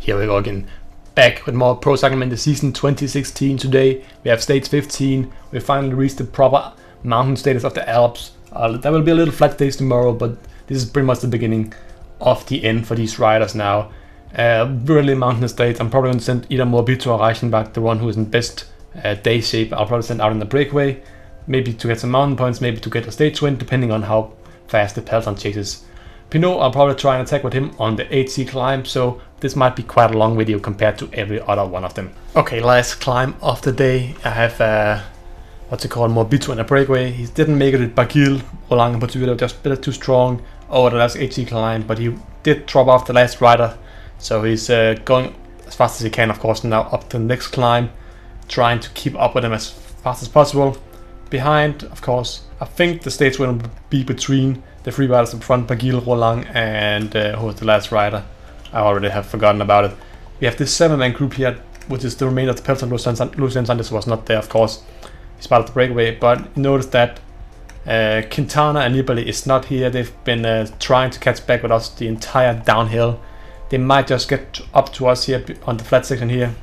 Here we go again. Back with more Pro Cycling Manager season 2016 today. We have stage 15. We finally reached the proper mountain status of the Alps. There will be a little flat stage tomorrow, but this is pretty much the beginning of the end for these riders now. Really mountainous states. I'm probably going to send either Morbito or Reichenbach, the one who is in best day shape. I'll probably send out in the breakaway, maybe to get some mountain points, maybe to get a stage win, depending on how fast the peloton chases. Pinot, I'll probably try and attack with him on the 8C climb, so this might be quite a long video compared to every other one of them. Okay, last climb of the day. I have what's it called, Morbito in a breakaway. He didn't make it with Bagil, Roland and Portugal, just a bit too strong over the last 8C climb, but he did drop off the last rider, so he's going as fast as he can, of course, now up to the next climb, trying to keep up with him as fast as possible. Behind, of course, I think the stage will be between the three riders up front, Bagil, Roland, and who was the last rider? I already have forgotten about it. We have this 7-man group here, which is the remainder of the peloton. Lucien Santos was not there, of course. He's part of the breakaway, but notice that Quintana and Nibali is not here. They've been trying to catch back with us the entire downhill. They might just get up to us here on the flat section here,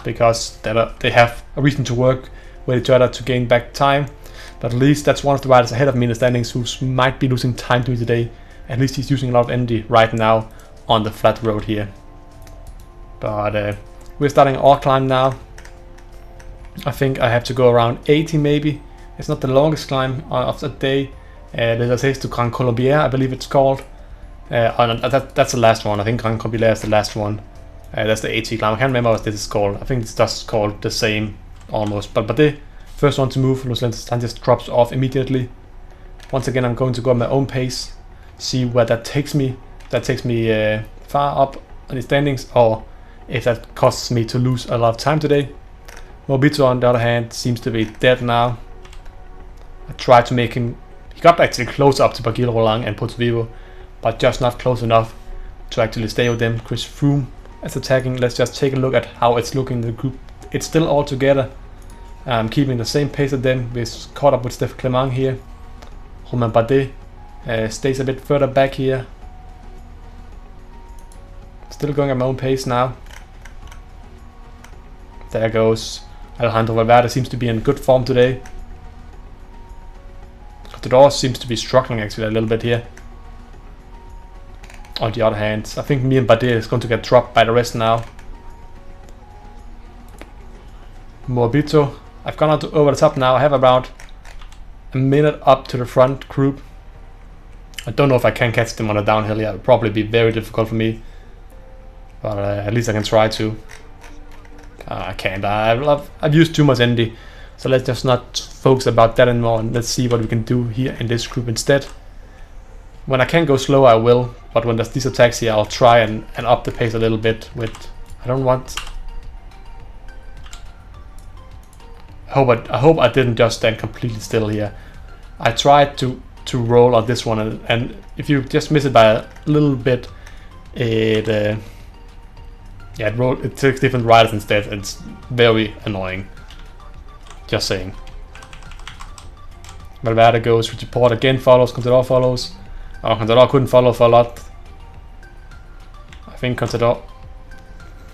because they have a reason to work with each other to gain back time. But at least that's one of the riders ahead of me in the standings who might be losing time to me today. At least he's using a lot of energy right now on the flat road here. But we're starting our climb now. I think I have to go around 80 maybe. It's not the longest climb of the day. There's a to Grand Colombier, I believe it's called. That's the last one. I think Grand Colombier is the last one. That's the 8C climb. I can't remember what this is called. I think it's just called the same almost. But the first one to move, Lucien Santos drops off immediately. Once again, I'm going to go at my own pace, see where that takes me. That takes me far up in the standings, or if that costs me to lose a lot of time today. Morbito, on the other hand, seems to be dead now. I tried to make him, he got actually close up to Bagil, Roland and Porto, but just not close enough to actually stay with them. Chris Froome is attacking. Let's just take a look at how it's looking in the group. It's still all together. I'm keeping the same pace as them. We're caught up with Steph Clement here. Romain Bardet stays a bit further back here. Still going at my own pace now. There goes Alejandro Valverde, seems to be in good form today. Contador seems to be struggling actually a little bit here. On the other hand, I think me and Bardet is going to get dropped by the rest now. Morbito, I've gone out over the top now. I have about a minute up to the front group. I don't know if I can catch them on a downhill yet. It would probably be very difficult for me. But at least I can try to. I can't. I've used too much energy. So let's just not focus about that anymore. And let's see what we can do here in this group instead. When I can go slower, I will. But when there's these attacks here, I'll try and up the pace a little bit. I don't want... I hope I didn't just stand completely still here. I tried to roll on this one, and if you just miss it by a little bit, it takes different riders instead. It's very annoying. Just saying. Valverde goes, Richie Porte again follows, Contador follows. Oh, Contador couldn't follow for a lot. I think Contador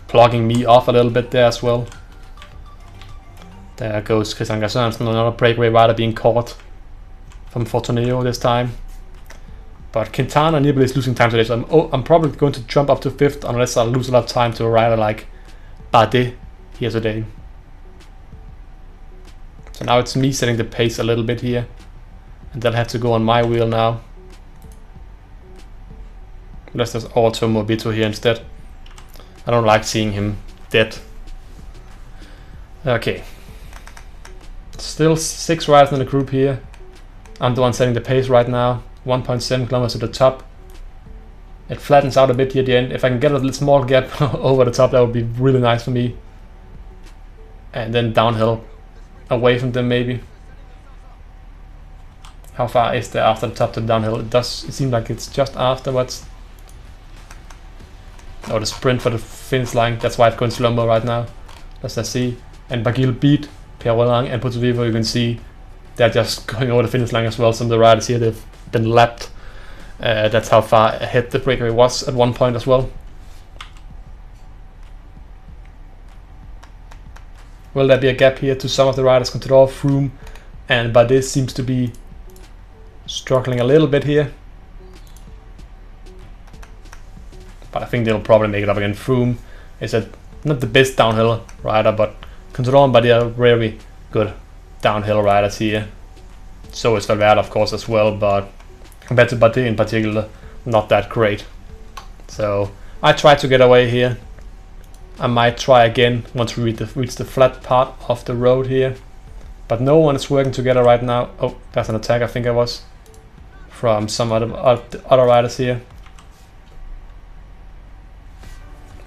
plugging me off a little bit there as well. There goes Christian Gasson, another breakaway rider being caught from Fortuneo this time. But Quintana and Nibali is losing time today, so I'm probably going to jump up to 5th unless I lose a lot of time to a rider like Bardet here today. So now it's me setting the pace a little bit here, and then I have to go on my wheel now. Let's just auto Morbito here instead. I don't like seeing him dead. Okay. Still 6 riders in the group here. I'm the one setting the pace right now. 1.7 kilometers to the top. It flattens out a bit here at the end. If I can get a little small gap over the top, that would be really nice for me. And then downhill, away from them maybe. How far is there after the top to the downhill? It seems like it's just afterwards. Oh, the sprint for the finish line. That's why it's going slow-mo right now. Let's just see. And Bagil beat Pierre Roland and Porto. You can see they're just going over the finish line as well. Some of the riders here, they've been lapped. That's how far ahead the breakaway was at one point as well. Will there be a gap here to some of the riders? Contador, Froome, and Bardet seems to be struggling a little bit here. But I think they'll probably make it up again. Froome is not the best downhill rider, but Contador and Bardet are very good downhill riders here. So is Valverde, of course, as well, but compared to Bardet in particular, not that great. So I try to get away here. I might try again once we reach the flat part of the road here. But no one is working together right now. Oh, that's an attack, I think it was, from some other riders here.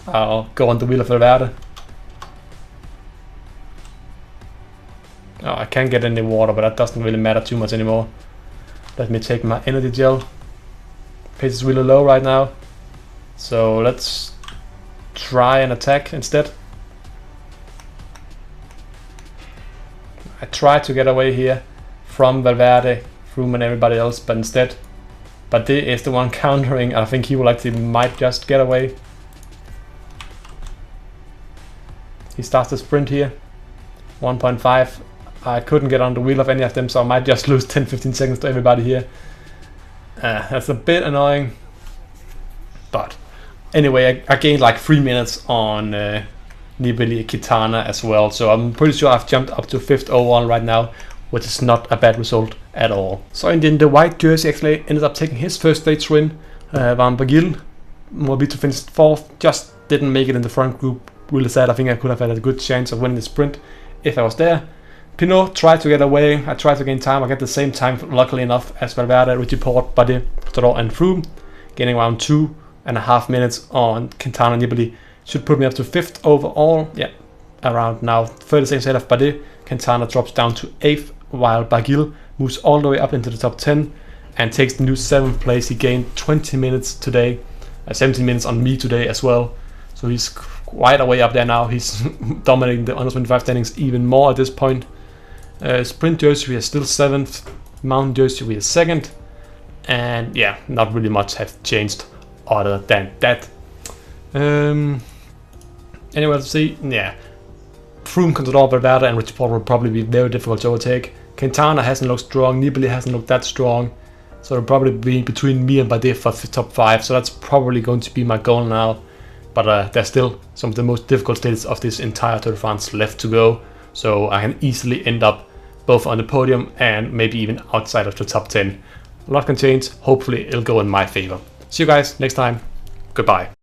I'll go on the wheel of Valverde. Oh, I can't get any water, but that doesn't really matter too much anymore. Let me take my energy gel. Pace is really low right now, so let's try an attack instead. I tried to get away here from Valverde, Froome and everybody else, but instead Bardet is the one countering. I think he will actually might just get away. He starts the sprint here, 1.5. I couldn't get on the wheel of any of them, so I might just lose 10-15 seconds to everybody here. That's a bit annoying. But anyway, I gained like 3 minutes on Nibali Quintana as well, so I'm pretty sure I've jumped up to 5th overall right now, which is not a bad result at all. So in the end, the white jersey actually ended up taking his first stage win. Van Bagil, Mobito finished 4th, just didn't make it in the front group. Really sad. I think I could have had a good chance of winning the sprint if I was there. Pinot tried to get away. I tried to gain time. I got the same time, luckily enough, as Valverde, Richie Porte, Bardet, Contador and Froome, gaining around 2.5 minutes on Quintana and Nibali. Should put me up to 5th overall. Yeah, around now 36 ahead of Bardet. Quintana drops down to 8th, while Barguil moves all the way up into the top 10 and takes the new 7th place. He gained 20 minutes today, 17 minutes on me today as well. So he's quite a way up there now. He's dominating the under 25 standings even more at this point. Sprint jersey we are still 7th, mountain jersey we are 2nd, and yeah, not really much have changed other than that. Anyway, let's see. Yeah, Froome, Contador, Valverde and Richie Porte will probably be very difficult to overtake. Quintana hasn't looked strong, Nibali hasn't looked that strong, so it'll probably be between me and Bardet for the top 5, so that's probably going to be my goal now. But there's still some of the most difficult stages of this entire Tour de France left to go, so I can easily end up both on the podium and maybe even outside of the top 10. A lot can change. Hopefully it'll go in my favor. See you guys next time. Goodbye.